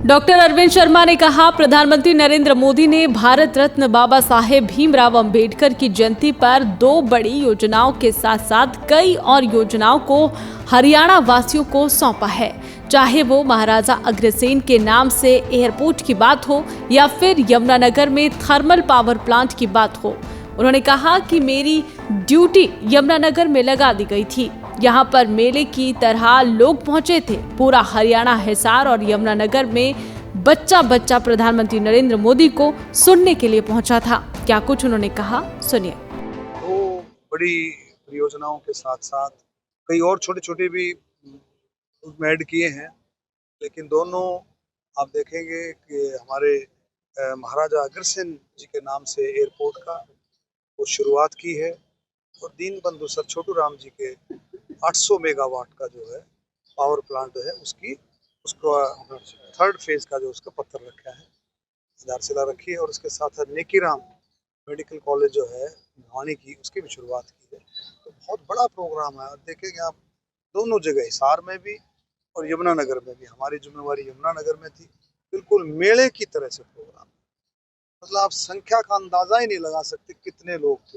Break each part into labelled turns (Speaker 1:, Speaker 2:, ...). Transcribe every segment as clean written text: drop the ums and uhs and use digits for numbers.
Speaker 1: Doctor Arvind Sharma ने कहा, प्रधानमंत्री नरेंद्र मोदी ने भारत रत्न बाबा साहेब भीमराव अंबेडकर की जयंती पर 2 बड़ी योजनाओं के साथ साथ कई और योजनाओं को हरियाणा वासियों को सौंपा है। चाहे वो महाराजा अग्रसेन के नाम से एयरपोर्ट की बात हो या फिर यमुनानगर में थर्मल पावर प्लांट की बात हो। उन्होंने कहा कि मेरी ड्यूटी यमुनानगर में लगा दी गई थी। यहाँ पर मेले की तरह लोग पहुंचे थे। पूरा हरियाणा, हिसार और यमुनानगर में बच्चा बच्चा प्रधानमंत्री नरेंद्र मोदी को सुनने के लिए पहुंचा था। क्या कुछ उन्होंने कहा, सुनिए।
Speaker 2: तो बड़ी परियोजनाओं के साथ साथ कई और छोटे छोटे भी उसमें ऐड किए हैं, लेकिन दोनों आप देखेंगे कि हमारे महाराजा अग्रसेन जी के नाम से एयरपोर्ट का वो शुरुआत की है और दीनबंधु सर छोटू राम जी के 800 मेगावाट का जो है पावर प्लांट है उसको थर्ड फेज का जो उसका पत्थर रखा है, आधारशिला रखी है और उसके साथ नेकीराम मेडिकल कॉलेज जो है भिवानी की उसकी भी शुरुआत की है। तो बहुत बड़ा प्रोग्राम है। देखेंगे आप दोनों जगह, हिसार में भी और यमुनानगर में भी। हमारी जिम्मेवारी यमुनानगर में थी। बिल्कुल मेले की तरह से प्रोग्राम, मतलब आप संख्या का अंदाजा ही नहीं लगा सकते कितने लोग थे।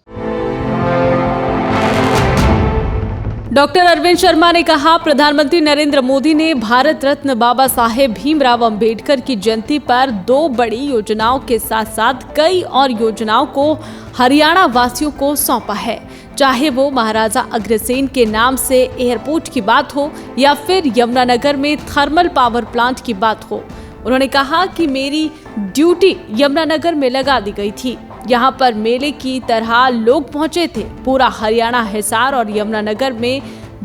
Speaker 1: डॉक्टर अरविंद शर्मा ने कहा, प्रधानमंत्री नरेंद्र मोदी ने भारत रत्न बाबा साहेब भीमराव अंबेडकर की जयंती पर 2 बड़ी योजनाओं के साथ साथ कई और योजनाओं को हरियाणा वासियों को सौंपा है। चाहे वो महाराजा अग्रसेन के नाम से एयरपोर्ट की बात हो या फिर यमुनानगर में थर्मल पावर प्लांट की बात हो। उन्होंने कहा कि मेरी ड्यूटी यमुनानगर में लगा दी गई थी। यहाँ पर मेले की तरह लोग पहुंचे थे। पूरा हरियाणा, हिसार और यमुनानगर में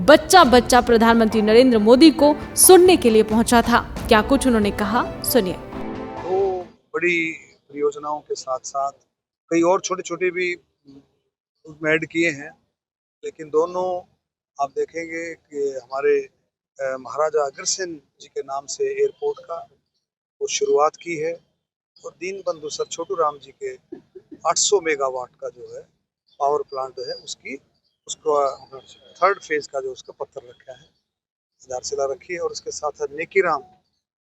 Speaker 1: बच्चा बच्चा प्रधानमंत्री नरेंद्र मोदी को सुनने के लिए पहुंचा था। क्या कुछ उन्होंने कहा, सुनिए।
Speaker 2: तो बड़ी परियोजनाओं के साथ साथ कई और छोटे छोटे भी उसमें ऐड किए हैं, लेकिन दोनों आप देखेंगे कि हमारे महाराजा अग्रसेन जी के नाम से एयरपोर्ट का वो शुरुआत की है और दीनबंधु सर छोटू राम जी के 800 मेगावाट का जो है पावर प्लांट है उसको थर्ड फेज का जो उसका पत्थर रखा है, आधारशिला रखी है और उसके साथ नेकीराम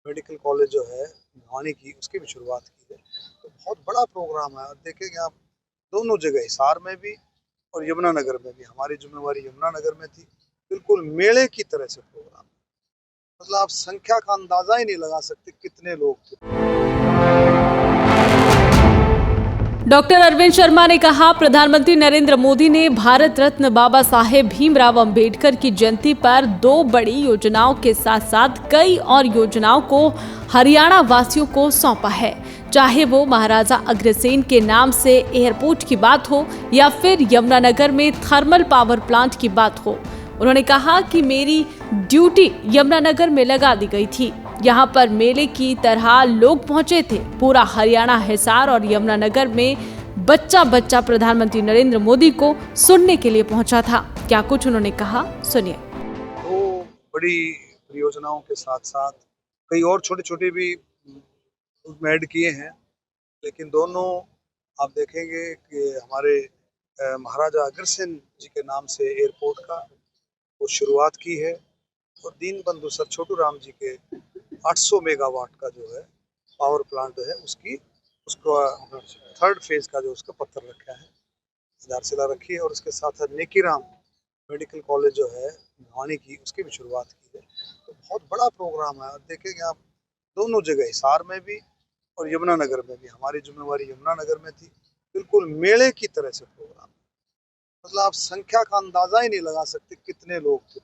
Speaker 2: मेडिकल कॉलेज जो है भिवानी की उसकी भी शुरुआत की है। तो बहुत बड़ा प्रोग्राम है। देखेंगे आप दोनों जगह, हिसार में भी और यमुनानगर में भी। हमारी जिम्मेवारी यमुनानगर में थी। बिल्कुल मेले की तरह से प्रोग्राम, मतलब आप संख्या का अंदाजा ही नहीं लगा सकते कितने लोग थे।
Speaker 1: डॉक्टर अरविंद शर्मा ने कहा, प्रधानमंत्री नरेंद्र मोदी ने भारत रत्न बाबा साहेब भीमराव अंबेडकर की जयंती पर 2 बड़ी योजनाओं के साथ साथ कई और योजनाओं को हरियाणा वासियों को सौंपा है। चाहे वो महाराजा अग्रसेन के नाम से एयरपोर्ट की बात हो या फिर यमुनानगर में थर्मल पावर प्लांट की बात हो। उन्होंने कहा कि मेरी ड्यूटी यमुनानगर में लगा दी गई थी। यहाँ पर मेले की तरह लोग पहुंचे थे। पूरा हरियाणा, हिसार और यमुनानगर में बच्चा बच्चा प्रधानमंत्री नरेंद्र मोदी को सुनने के लिए पहुंचा था। क्या कुछ उन्होंने कहा, सुनिए।
Speaker 2: तो बड़ी परियोजनाओं के साथ साथ कई और छोटे छोटे भी उसमें ऐड किए हैं, लेकिन दोनों आप देखेंगे कि हमारे महाराजा अग्रसेन जी के नाम से एयरपोर्ट का वो शुरुआत की है और दीनबंधु सर छोटू राम जी के 800 मेगावाट का जो है पावर प्लांट है उसको थर्ड फेज का जो उसका पत्थर रखा है, आधारशिला रखी है और उसके साथ नेकीराम मेडिकल कॉलेज जो है भिवानी की उसकी भी शुरुआत की है। तो बहुत बड़ा प्रोग्राम है। देखेंगे आप दोनों जगह, हिसार में भी और यमुनानगर में भी। हमारी जिम्मेवारी यमुनानगर में थी। बिल्कुल मेले की तरह से प्रोग्राम, मतलब आप संख्या का अंदाजा ही नहीं लगा सकते कितने लोग थे।